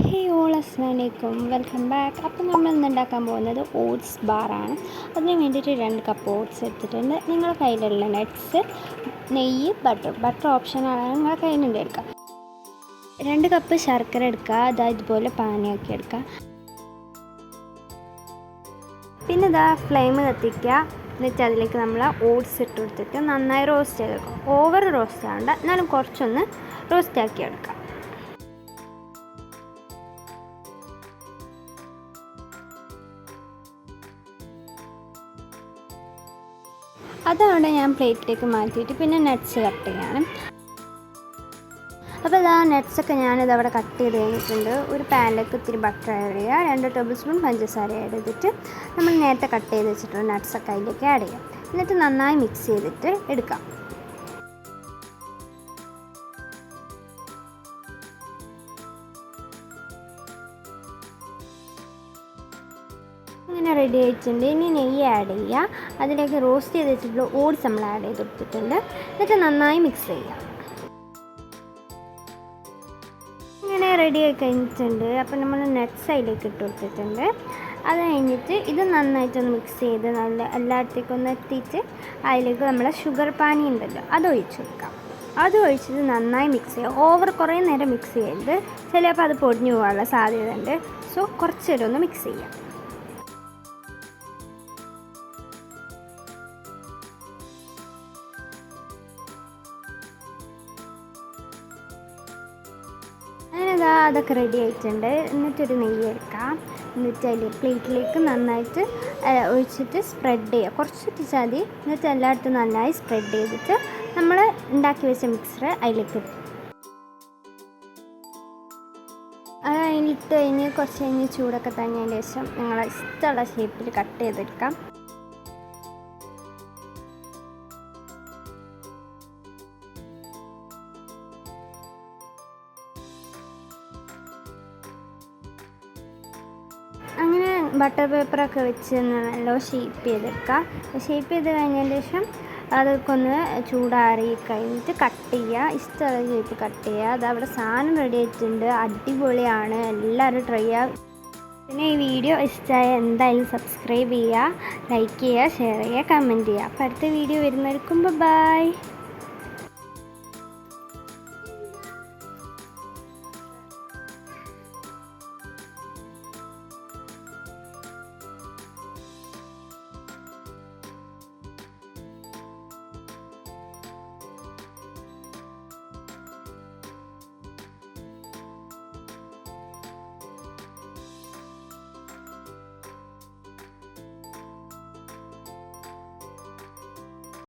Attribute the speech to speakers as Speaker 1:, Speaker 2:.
Speaker 1: ഹേ all അസ്സലാമലൈക്കും, welcome back. അപ്പം നമ്മൾ ഇന്ന് ഉണ്ടാക്കാൻ പോകുന്നത് ഓട്സ് ബാറാണ്. അതിന് വേണ്ടിയിട്ട് 2 കപ്പ് ഓട്സ് എടുത്തിട്ടുണ്ട്. നിങ്ങളുടെ കയ്യിലുള്ള നട്ട്സ്, നെയ്യ്, ബട്ടർ ഓപ്ഷനാണ്, നിങ്ങളുടെ കയ്യിലുണ്ട് എടുക്കുക. 2 കപ്പ് ശർക്കര എടുക്കുക, ഇതുപോലെ പാനിയാക്കി എടുക്കുക. പിന്നെ ഫ്ലെയിം കത്തിക്കുക. എന്നിട്ട് അതിലേക്ക് നമ്മൾ ഓട്സ് ഇട്ട് കൊടുത്തിട്ട് നന്നായി റോസ്റ്റ് ചെയ്തെടുക്കുക. ഓവർ റോസ്റ്റ് ആവേണ്ട, എന്നാലും കുറച്ചൊന്ന് റോസ്റ്റ് ആക്കി എടുക്കുക. അതവിടെ ഞാൻ പ്ലേറ്റിലേക്ക് മാറ്റിയിട്ട് പിന്നെ നട്ട്സ് കട്ട് ചെയ്യാണ്. അപ്പോൾ നട്ട്സൊക്കെ ഞാനിതവിടെ കട്ട് ചെയ്ത് കഴിഞ്ഞിട്ടുണ്ട്. ഒരു പാനിലേക്ക് ഇത്തിരി ബട്ടർ ആഡ് ചെയ്യുക, 2 ടേബിൾ സ്പൂൺ പഞ്ചസാര ആഡ് ചെയ്തിട്ട് നമ്മൾ നേരത്തെ കട്ട് ചെയ്ത് വെച്ചിട്ടുള്ള നട്ട്സൊക്കെ അതിലേക്ക് ആഡ് ചെയ്യാം. എന്നിട്ട് നന്നായി മിക്സ് ചെയ്തിട്ട് എടുക്കാം. ഇങ്ങനെ റെഡി ആയിട്ടുണ്ട്. ഇനി നെയ്യ് ആഡ് ചെയ്യുക. അതിലേക്ക് റോസ്റ്റ് ചെയ്ത് വെച്ചിട്ടുള്ള ഓട്സ് നമ്മൾ ആഡ് ചെയ്ത് കൊടുത്തിട്ടുണ്ട്. എന്നിട്ട് നന്നായി മിക്സ് ചെയ്യുക. ഇങ്ങനെ റെഡി ആയി കഴിഞ്ഞിട്ടുണ്ട്. അപ്പോൾ നമ്മൾ നട്ട്സ് അതിലേക്ക് ഇട്ട് കൊടുത്തിട്ടുണ്ട്. അത് കഴിഞ്ഞിട്ട് ഇത് നന്നായിട്ടൊന്ന് മിക്സ് ചെയ്ത് നല്ല എല്ലായിടത്തേക്കും ഒന്ന് എത്തിയിട്ട് അതിലേക്ക് നമ്മൾ ഷുഗർ പാനി ഉണ്ടല്ലോ അത് ഒഴിച്ച് കൊടുക്കാം. അത് ഒഴിച്ചിട്ട് നന്നായി മിക്സ് ചെയ്യുക. കുറേ നേരം മിക്സ് ചെയ്യരുത്, ചിലപ്പോൾ അത് പൊടിഞ്ഞു പോകാനുള്ള സാധ്യത ഉണ്ട്. സോ കുറച്ച് നേരം ഒന്ന് മിക്സ് ചെയ്യാം. അങ്ങനെ അതൊക്കെ റെഡി ആയിട്ടുണ്ട്. എന്നിട്ടൊരു നെയ്യ് എടുക്കാം. എന്നിട്ട് അതിൽ പ്ലേറ്റിലേക്ക് നന്നായിട്ട് ഒഴിച്ചിട്ട് സ്പ്രെഡ് ചെയ്യുക. കുറച്ചിട്ട് മതി. എന്നിട്ട് എല്ലായിടത്തും നന്നായി സ്പ്രെഡ് ചെയ്തിട്ട് നമ്മൾ ഉണ്ടാക്കി വെച്ച മിക്സർ അതിലേക്ക് ഇടും. അത് കഴിഞ്ഞിട്ട് കുറച്ച് കഴിഞ്ഞ് ചൂടൊക്കെ തന്നതിന് ശേഷം നിങ്ങളെ ഇഷ്ടമുള്ള ഷേപ്പിൽ കട്ട് ചെയ്തെടുക്കാം. അങ്ങനെ ബട്ടർ പേപ്പറൊക്കെ വെച്ച് നല്ല ഷേപ്പ് ചെയ്തെടുക്കുക. ഷേപ്പ് ചെയ്ത് കഴിഞ്ഞതിന് ശേഷം അതൊക്കെ ഒന്ന് ചൂടാറി കഴിഞ്ഞിട്ട് കട്ട് ചെയ്യുക. ഇഷ്ടമുള്ള ഷേപ്പ് കട്ട് ചെയ്യുക. അതവിടെ സാധനം റെഡി ആയിട്ടുണ്ട്. അടിപൊളിയാണ്, എല്ലാവരും ട്രൈ ചെയ്യുക. പിന്നെ ഈ വീഡിയോ ഇഷ്ടമായ എന്തായാലും സബ്സ്ക്രൈബ് ചെയ്യുക, ലൈക്ക് ചെയ്യുക, ഷെയർ ചെയ്യുക, കമൻറ്റ് ചെയ്യുക. അപ്പോൾ അടുത്ത വീഡിയോ വരുന്നവർക്കും ബൈ.